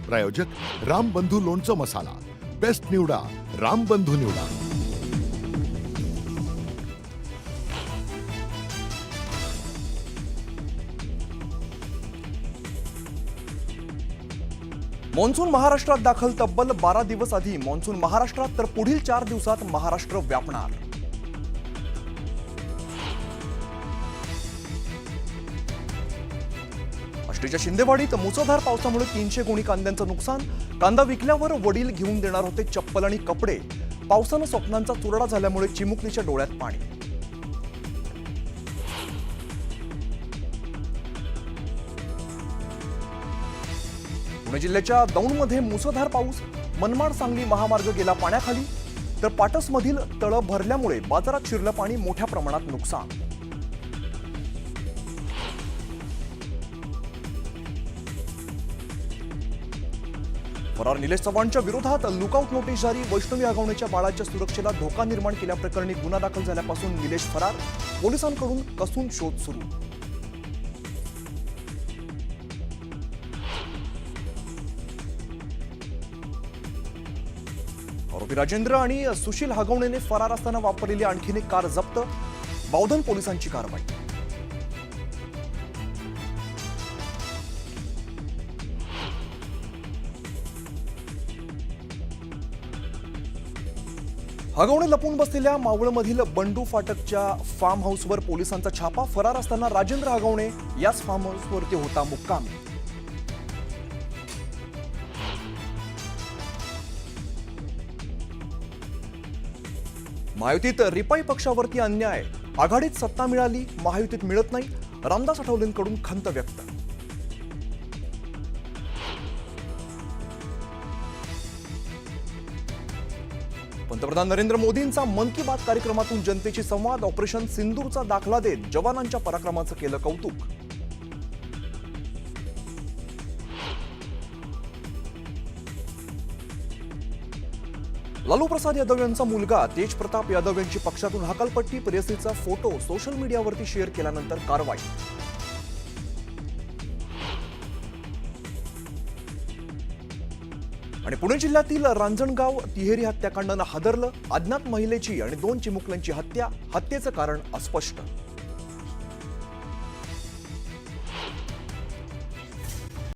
प्रायोजक रामबंधू लोणचं मसाला. बेस्ट निवडा, रामबंधू निवडा. मॉन्सून महाराष्ट्रात दाखल. तब्बल 12 दिवस आधी मॉन्सून महाराष्ट्रात, तर पुढील 4 दिवसात महाराष्ट्र व्यापणार. आष्टीच्या शिंदेवाडीत मुसळधार पावसामुळे 300 गोणी कांद्यांचं नुकसान. कांदा विकल्यावर वडील घेऊन देणार होते चप्पल आणि कपडे. पावसानं स्वप्नांचा चुरडा झाल्यामुळे चिमुकलीच्या डोळ्यात पाणी. पुणे जिल्ह्याच्या दौंडमध्ये मुसळधार पाऊस. मनमाड सांगली महामार्ग गेला पाण्याखाली, तर पाटसमधील तळं भरल्यामुळे बाजारात शिरलं पाणी. मोठ्या प्रमाणात नुकसान. फरार निलेश चव्हाणच्या विरोधात लुकआउट नोटीस जारी. वैष्णवी हगवणेच्या बाळाच्या सुरक्षेला धोका निर्माण केल्याप्रकरणी गुन्हा दाखल झाल्यापासून निलेश फरार. पोलिसांकडून कसून शोध सुरू. आरोपी राजेंद्र आणि सुशील हगवणेने फरार असताना वापरलेली आणखीन एक कार जप्त. बावधन पोलिसांची कारवाई. हगवणे लपून बसलेल्या मावळमधील बंडू फाटकच्या फार्म हाऊसवर पोलिसांचा छापा. फरार असताना राजेंद्र हगवणे याच फार्म हाऊसवरती होता मुक्कामी. महायुतीत रिपाई पक्षावरती अन्याय. आघाडीत सत्ता मिळाली, महायुतीत मिळत नाही. रामदास आठवलेंकडून खंत व्यक्त. पंतप्रधान नरेंद्र मोदींचा मन की बात कार्यक्रमातून जनतेशी संवाद. ऑपरेशन सिंदूरचा दाखला देत जवानांच्या पराक्रमाचं केलं कौतुक. लालू प्रसाद यादव यांचा मुलगा तेज प्रताप यादव यांची पक्षातून हकालपट्टी. प्रेयसीचा फोटो सोशल मीडियावरती शेअर केल्यानंतर कारवाई. आणि पुणे जिल्ह्यातील रांजणगाव तिहेरी हत्याकांडानं हादरलं. अज्ञात महिलेची आणि 2 चिमुकल्यांची हत्या. हत्येचं कारण अस्पष्ट.